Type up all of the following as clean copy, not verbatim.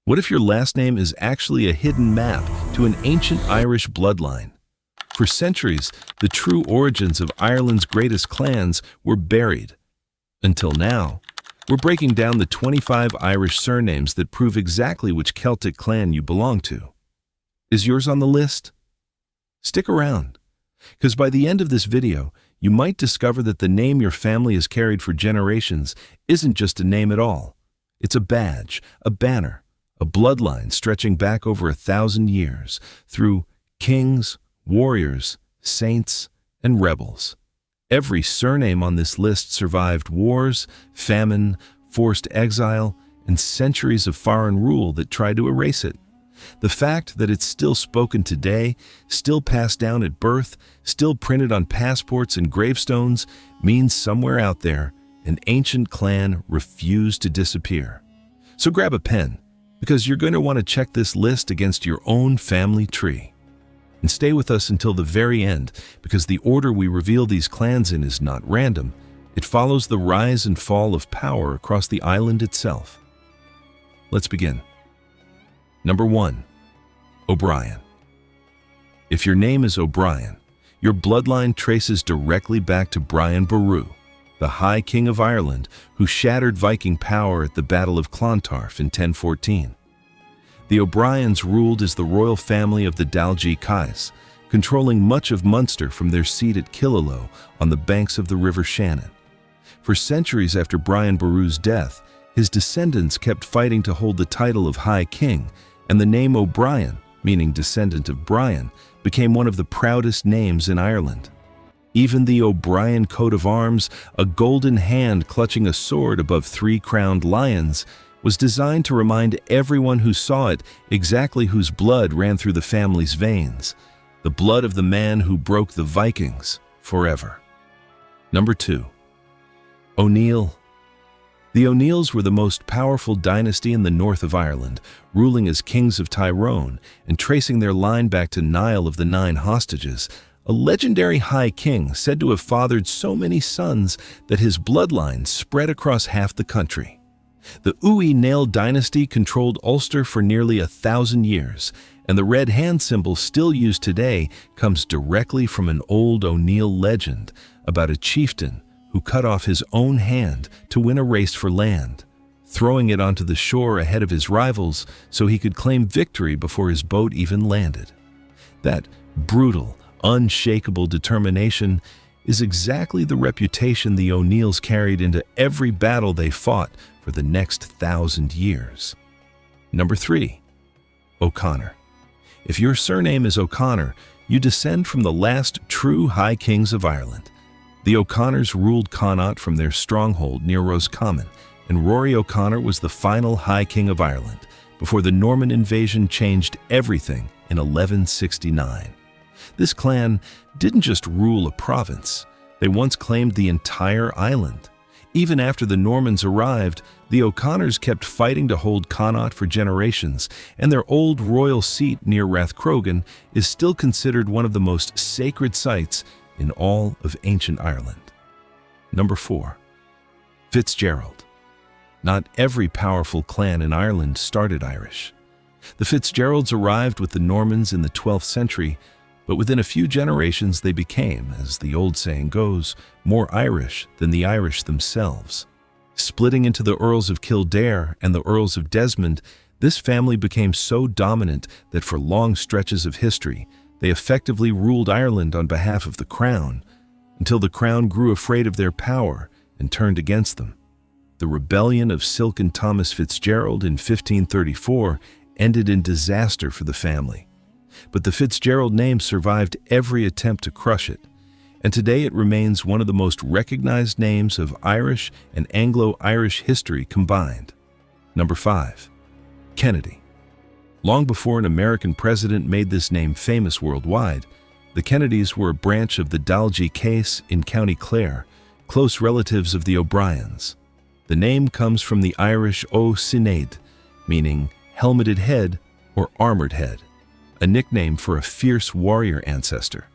What if your last name is actually a hidden map to an ancient Irish bloodline? For centuries, the true origins of Ireland's greatest clans were buried. Until now, we're breaking down the 25 Irish surnames that prove exactly which Celtic clan you belong to. Is yours on the list? Stick around, because by the end of this video, you might discover that the name your family has carried for generations isn't just a name at all. It's a badge, a banner, a bloodline stretching back over 1,000 years through kings, warriors, saints, and rebels. Every surname on this list survived wars, famine, forced exile, and centuries of foreign rule that tried to erase it. The fact that it's still spoken today, still passed down at birth, still printed on passports and gravestones, means somewhere out there, an ancient clan refused to disappear. So grab a pen, because you're going to want to check this list against your own family tree. And stay with us until the very end, because the order we reveal these clans in is not random. It follows the rise and fall of power across the island itself. Let's begin. Number 1. O'Brien. If your name is O'Brien, your bloodline traces directly back to Brian Boru, the High King of Ireland who shattered Viking power at the Battle of Clontarf in 1014. The O'Briens ruled as the royal family of the Dalgie Kais, controlling much of Munster from their seat at Killaloe on the banks of the River Shannon. For centuries after Brian Boru's death, his descendants kept fighting to hold the title of High King, and the name O'Brien, meaning descendant of Brian, became one of the proudest names in Ireland. Even the O'Brien coat of arms, a golden hand clutching a sword above 3 crowned lions, was designed to remind everyone who saw it exactly whose blood ran through the family's veins, the blood of the man who broke the Vikings forever. Number 2. O'Neill. The O'Neills were the most powerful dynasty in the north of Ireland, ruling as kings of Tyrone and tracing their line back to Niall of the 9 Hostages, a legendary high king said to have fathered so many sons that his bloodline spread across half the country. The Uí Néill dynasty controlled Ulster for nearly 1,000 years, and the red hand symbol still used today comes directly from an old O'Neill legend about a chieftain who cut off his own hand to win a race for land, throwing it onto the shore ahead of his rivals so he could claim victory before his boat even landed. That brutal, unshakable determination is exactly the reputation the O'Neills carried into every battle they fought for the next 1,000 years. Number 3. O'Connor. If your surname is O'Connor, you descend from the last true High Kings of Ireland. The O'Connors ruled Connaught from their stronghold near Roscommon, and Rory O'Connor was the final High King of Ireland before the Norman invasion changed everything in 1169. This clan didn't just rule a province, they once claimed the entire island. Even after the Normans arrived, the O'Connors kept fighting to hold Connaught for generations, and their old royal seat near Rathcrogan is still considered one of the most sacred sites in all of ancient Ireland. Number 4. Fitzgerald. Not every powerful clan in Ireland started Irish. The Fitzgeralds arrived with the Normans in the 12th century, but within a few generations they became, as the old saying goes, more Irish than the Irish themselves. Splitting into the Earls of Kildare and the Earls of Desmond, this family became so dominant that for long stretches of history, they effectively ruled Ireland on behalf of the Crown, until the Crown grew afraid of their power and turned against them. The rebellion of Silken Thomas Fitzgerald in 1534 ended in disaster for the family. But the Fitzgerald name survived every attempt to crush it, and today it remains one of the most recognized names of Irish and Anglo-Irish history combined. Number 5. Kennedy. Long before an American president made this name famous worldwide, the Kennedys were a branch of the Dalgie Kais in County Clare, close relatives of the O'Briens. The name comes from the Irish O Sinead, meaning helmeted head or armored head, a nickname for a fierce warrior ancestor.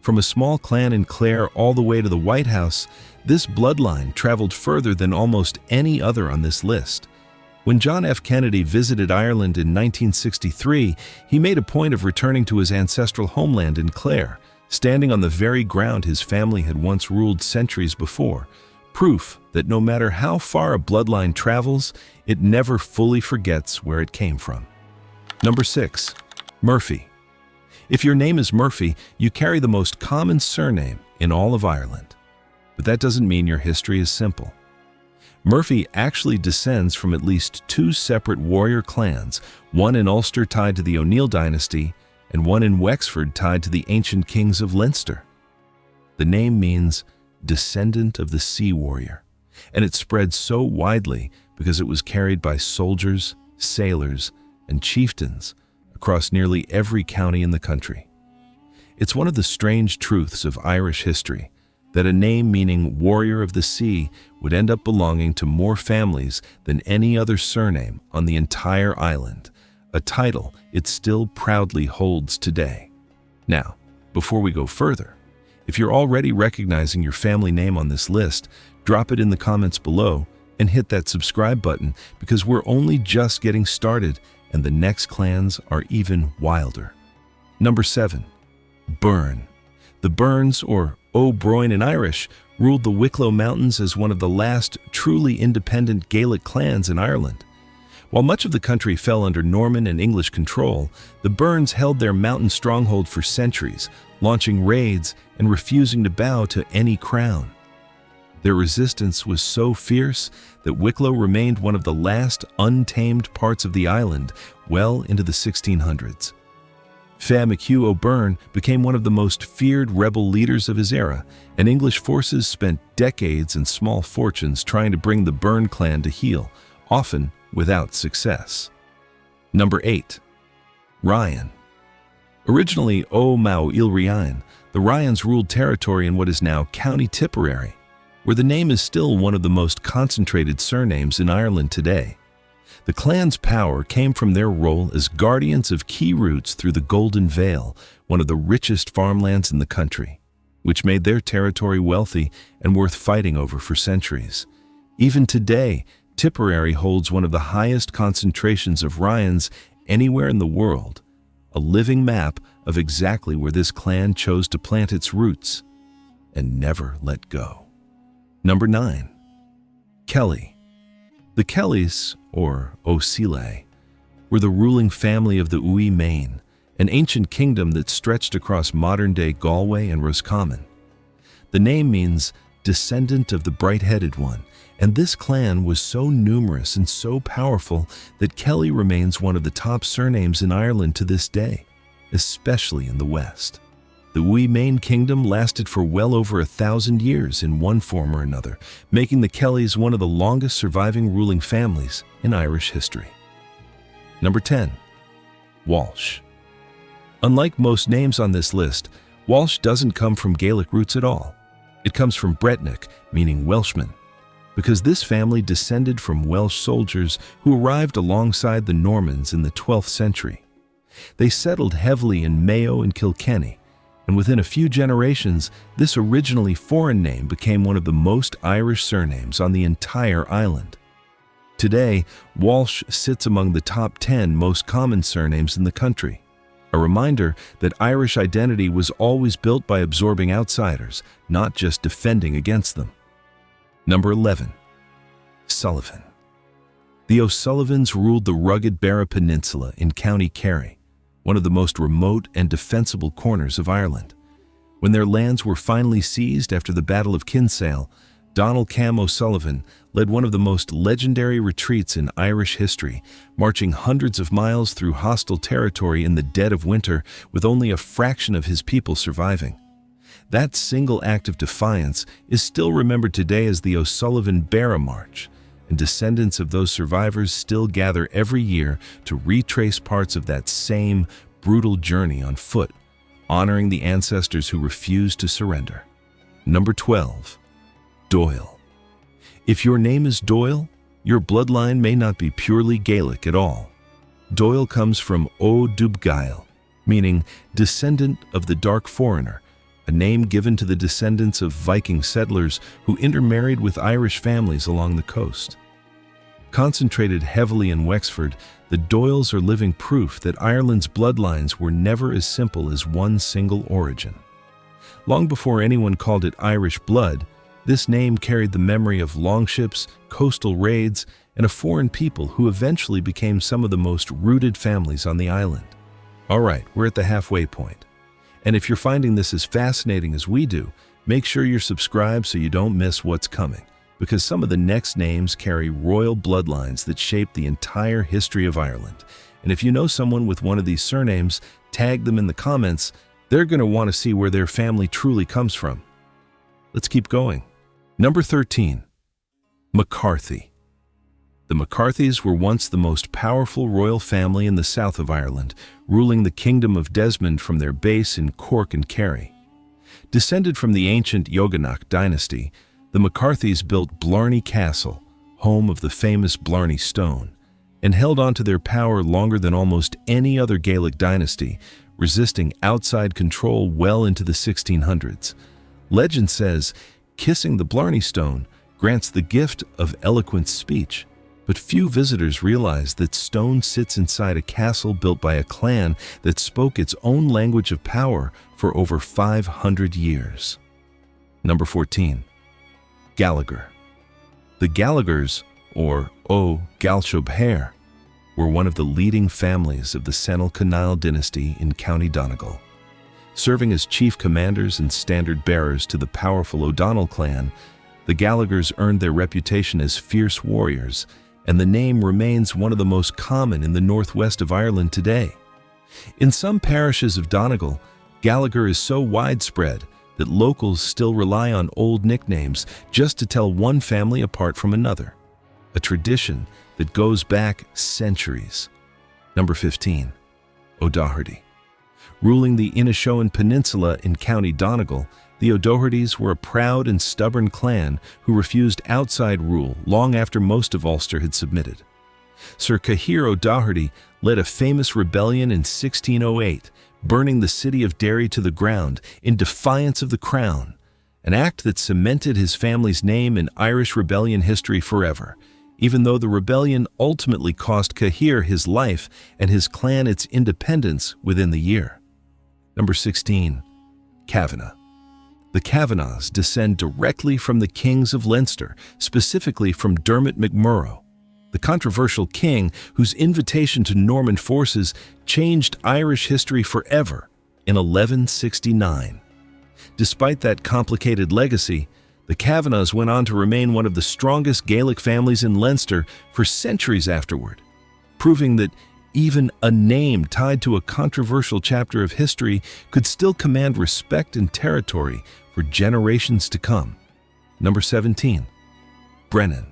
From a small clan in Clare all the way to the White House, this bloodline traveled further than almost any other on this list. When John F. Kennedy visited Ireland in 1963, he made a point of returning to his ancestral homeland in Clare, standing on the very ground his family had once ruled centuries before, proof that no matter how far a bloodline travels, it never fully forgets where it came from. Number 6. Murphy. If your name is Murphy, you carry the most common surname in all of Ireland. But that doesn't mean your history is simple. Murphy actually descends from at least 2 separate warrior clans, one in Ulster tied to the O'Neill dynasty, and one in Wexford tied to the ancient kings of Leinster. The name means descendant of the sea warrior, and it spread so widely because it was carried by soldiers, sailors, and chieftains across nearly every county in the country. It's one of the strange truths of Irish history that a name meaning warrior of the sea would end up belonging to more families than any other surname on the entire island, a title it still proudly holds today. Now, before we go further, if you're already recognizing your family name on this list, drop it in the comments below and hit that subscribe button, because we're only just getting started and the next clans are even wilder. Number 7. Byrne. The Byrnes, or O'Brien in Irish, ruled the Wicklow Mountains as one of the last truly independent Gaelic clans in Ireland. While much of the country fell under Norman and English control, the Byrnes held their mountain stronghold for centuries, launching raids and refusing to bow to any crown. Their resistance was so fierce that Wicklow remained one of the last untamed parts of the island well into the 1600s. Fa MacHugh O'Byrne became one of the most feared rebel leaders of his era, and English forces spent decades and small fortunes trying to bring the Byrne clan to heel, often without success. Number 8. Ryan. Originally Mao Il Ryan, the Ryans ruled territory in what is now County Tipperary, where the name is still one of the most concentrated surnames in Ireland today. The clan's power came from their role as guardians of key routes through the Golden Vale, one of the richest farmlands in the country, which made their territory wealthy and worth fighting over for centuries. Even today, Tipperary holds one of the highest concentrations of Ryans anywhere in the world, a living map of exactly where this clan chose to plant its roots and never let go. Number 9. Kelly. The Kellys, or O'Seeley, were the ruling family of the Uí Main, an ancient kingdom that stretched across modern-day Galway and Roscommon. The name means descendant of the bright-headed one, and this clan was so numerous and so powerful that Kelly remains one of the top surnames in Ireland to this day, especially in the West. The Uí Main kingdom lasted for well over 1,000 years in one form or another, making the Kellys one of the longest surviving ruling families in Irish history. Number 10. Walsh. Unlike most names on this list, Walsh doesn't come from Gaelic roots at all. It comes from Bretnick, meaning Welshman, because this family descended from Welsh soldiers who arrived alongside the Normans in the 12th century. They settled heavily in Mayo and Kilkenny, and within a few generations, this originally foreign name became one of the most Irish surnames on the entire island. Today, Walsh sits among the top 10 most common surnames in the country, a reminder that Irish identity was always built by absorbing outsiders, not just defending against them. Number 11. Sullivan. The O'Sullivans ruled the rugged Beara Peninsula in County Kerry, one of the most remote and defensible corners of Ireland. When their lands were finally seized after the Battle of Kinsale, Donald Cam O'Sullivan led one of the most legendary retreats in Irish history, marching hundreds of miles through hostile territory in the dead of winter with only a fraction of his people surviving. That single act of defiance is still remembered today as the O'Sullivan Beara March, and descendants of those survivors still gather every year to retrace parts of that same brutal journey on foot, honoring the ancestors who refused to surrender. Number 12. Doyle. If your name is Doyle, your bloodline may not be purely Gaelic at all. Doyle comes from O Dubgail, meaning descendant of the dark foreigner, a name given to the descendants of Viking settlers who intermarried with Irish families along the coast. Concentrated heavily in Wexford, the Doyles are living proof that Ireland's bloodlines were never as simple as one single origin. Long before anyone called it Irish blood, this name carried the memory of longships, coastal raids, and a foreign people who eventually became some of the most rooted families on the island. All right, we're at the halfway point. And if you're finding this as fascinating as we do, make sure you're subscribed so you don't miss what's coming, because some of the next names carry royal bloodlines that shape the entire history of Ireland. And if you know someone with one of these surnames, tag them in the comments. They're going to want to see where their family truly comes from. Let's keep going. Number 13. McCarthy. The McCarthys were once the most powerful royal family in the south of Ireland, ruling the kingdom of Desmond from their base in Cork and Kerry. Descended from the ancient Youghanach dynasty, the McCarthys built Blarney Castle, home of the famous Blarney Stone, and held on to their power longer than almost any other Gaelic dynasty, resisting outside control well into the 1600s. Legend says, kissing the Blarney Stone grants the gift of eloquent speech. But few visitors realize that stone sits inside a castle built by a clan that spoke its own language of power for over 500 years. Number 14. Gallagher. The Gallaghers, or O Gaelshobhair, were one of the leading families of the Senil-Conile dynasty in County Donegal. Serving as chief commanders and standard-bearers to the powerful O'Donnell clan, the Gallaghers earned their reputation as fierce warriors, and the name remains one of the most common in the northwest of Ireland today. In some parishes of Donegal, Gallagher is so widespread that locals still rely on old nicknames just to tell one family apart from another, a tradition that goes back centuries. Number 15. O'Doherty. Ruling the Inishowen Peninsula in County Donegal, the O'Dohertys were a proud and stubborn clan who refused outside rule long after most of Ulster had submitted. Sir Cahir O'Doherty led a famous rebellion in 1608, burning the city of Derry to the ground in defiance of the crown, an act that cemented his family's name in Irish rebellion history forever, even though the rebellion ultimately cost Cahir his life and his clan its independence within the year. Number 16. Kavanagh. The Kavanaghs descend directly from the kings of Leinster, specifically from Dermot MacMurrough, the controversial king whose invitation to Norman forces changed Irish history forever in 1169. Despite that complicated legacy, the Kavanaghs went on to remain one of the strongest Gaelic families in Leinster for centuries afterward, proving that even a name tied to a controversial chapter of history could still command respect and territory for generations to come. Number 17. Brennan.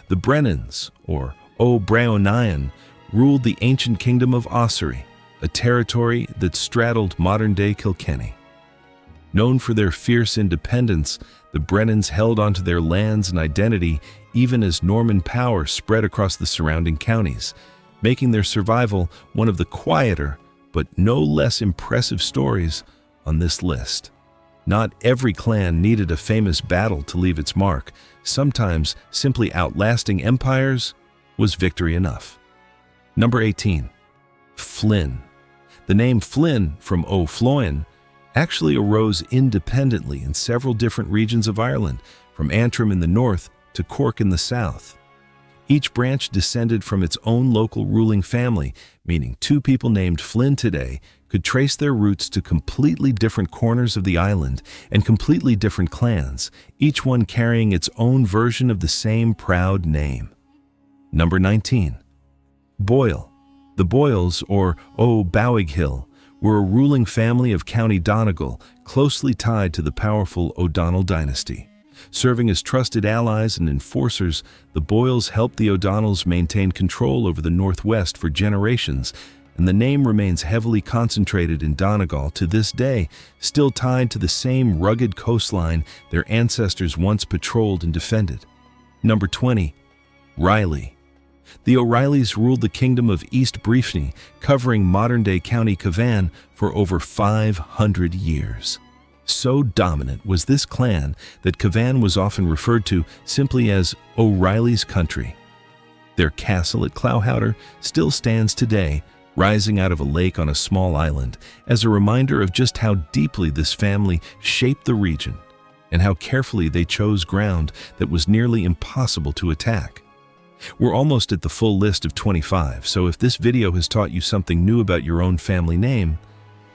The Brennans, or O'Brien, ruled the ancient kingdom of Ossory, a territory that straddled modern-day Kilkenny. Known for their fierce independence, the Brennans held onto their lands and identity even as Norman power spread across the surrounding counties, making their survival one of the quieter but no less impressive stories on this list. Not every clan needed a famous battle to leave its mark. Sometimes simply outlasting empires was victory enough. Number 18. Flynn. The name Flynn from O'Floyne actually arose independently in several different regions of Ireland, from Antrim in the north to Cork in the south. Each branch descended from its own local ruling family, meaning two people named Flynn today could trace their roots to completely different corners of the island and completely different clans, each one carrying its own version of the same proud name. Number 19. Boyle. The Boyles, or O'Bowighill, were a ruling family of County Donegal, closely tied to the powerful O'Donnell dynasty. Serving as trusted allies and enforcers, the Boyles helped the O'Donnells maintain control over the Northwest for generations, and the name remains heavily concentrated in Donegal to this day, still tied to the same rugged coastline their ancestors once patrolled and defended. Number 20. Riley. The O'Reillys ruled the kingdom of East Briefny, covering modern-day County Cavan for over 500 years. So dominant was this clan that Cavan was often referred to simply as O'Reilly's country. Their castle at Clowhouder still stands today, rising out of a lake on a small island, as a reminder of just how deeply this family shaped the region and how carefully they chose ground that was nearly impossible to attack. We're almost at the full list of 25, so if this video has taught you something new about your own family name,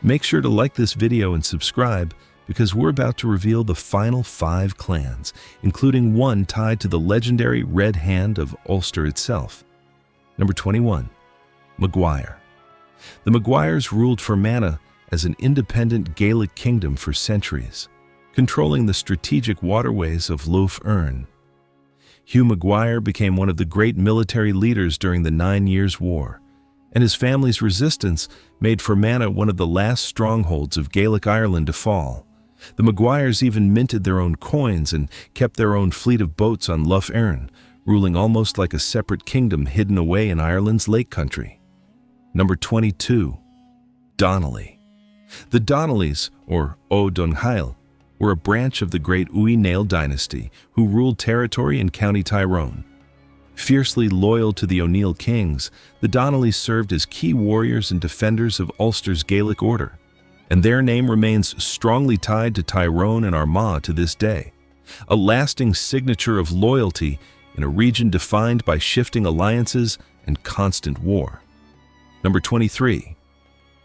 make sure to like this video and subscribe, because we're about to reveal the final 5 clans, including one tied to the legendary Red Hand of Ulster itself. Number 21. Maguire. The Maguires ruled Fermanagh as an independent Gaelic kingdom for centuries, controlling the strategic waterways of Lough Erne. Hugh Maguire became one of the great military leaders during the 9 Years' War, and his family's resistance made Fermanagh one of the last strongholds of Gaelic Ireland to fall. The Maguires even minted their own coins and kept their own fleet of boats on Lough Erne, ruling almost like a separate kingdom hidden away in Ireland's lake country. Number 22. Donnelly. The Donnellys, or O'Donnell, were a branch of the great Uí Néill dynasty who ruled territory in County Tyrone. Fiercely loyal to the O'Neill kings, the Donnellys served as key warriors and defenders of Ulster's Gaelic order, and their name remains strongly tied to Tyrone and Armagh to this day, a lasting signature of loyalty in a region defined by shifting alliances and constant war. Number 23.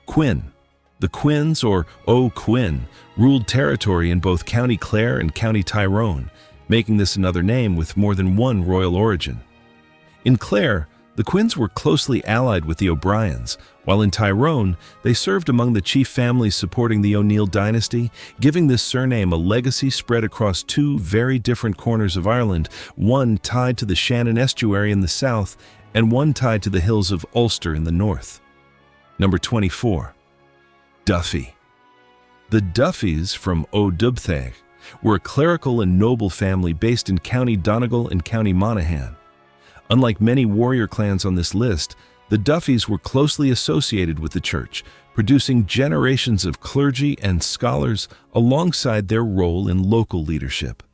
Quinn. The Quinns, or O'Quinn, ruled territory in both County Clare and County Tyrone, making this another name with more than one royal origin. In Clare, the Quinns were closely allied with the O'Briens, while in Tyrone, they served among the chief families supporting the O'Neill dynasty, giving this surname a legacy spread across 2 very different corners of Ireland, one tied to the Shannon estuary in the south and one tied to the hills of Ulster in the north. Number 24. Duffy. The Duffys from O'Dubthag were a clerical and noble family based in County Donegal and County Monaghan. Unlike many warrior clans on this list, the Duffys were closely associated with the church, producing generations of clergy and scholars alongside their role in local leadership.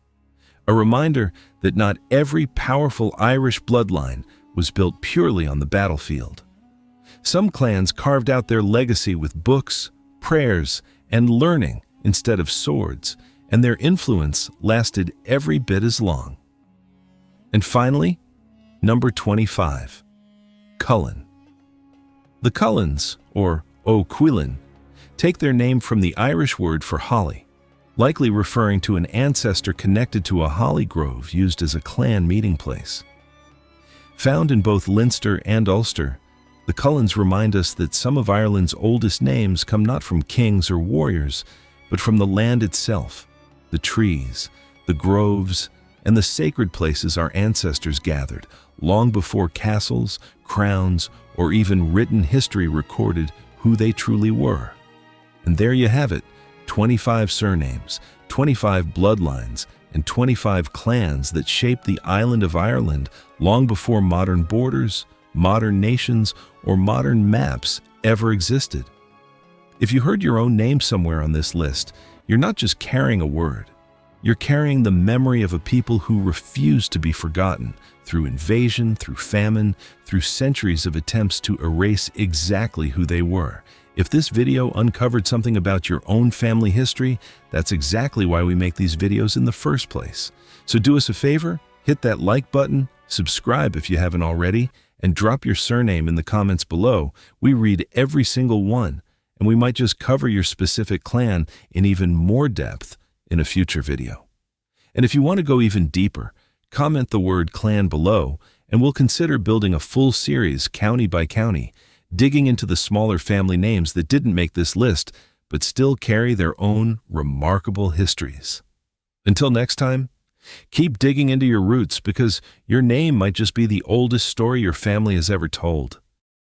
A reminder that not every powerful Irish bloodline was built purely on the battlefield. Some clans carved out their legacy with books, prayers, and learning instead of swords, and their influence lasted every bit as long. And finally, number 25. Cullen. The Cullens, or O'Quillan, take their name from the Irish word for holly, likely referring to an ancestor connected to a holly grove used as a clan meeting place. Found in both Leinster and Ulster, the Cullens remind us that some of Ireland's oldest names come not from kings or warriors, but from the land itself, the trees, the groves, and the sacred places our ancestors gathered, long before castles, crowns, or even written history recorded who they truly were. And there you have it, 25 surnames, 25 bloodlines, and 25 clans that shaped the island of Ireland long before modern borders, modern nations, or modern maps ever existed. If you heard your own name somewhere on this list, you're not just carrying a word. You're carrying the memory of a people who refused to be forgotten through invasion, through famine, through centuries of attempts to erase exactly who they were. If this video uncovered something about your own family history, that's exactly why we make these videos in the first place. So do us a favor, hit that like button, subscribe if you haven't already, and drop your surname in the comments below. We read every single one, and we might just cover your specific clan in even more depth in a future video. And if you want to go even deeper, comment the word clan below, and we'll consider building a full series county by county, digging into the smaller family names that didn't make this list, but still carry their own remarkable histories. Until next time, keep digging into your roots, because your name might just be the oldest story your family has ever told.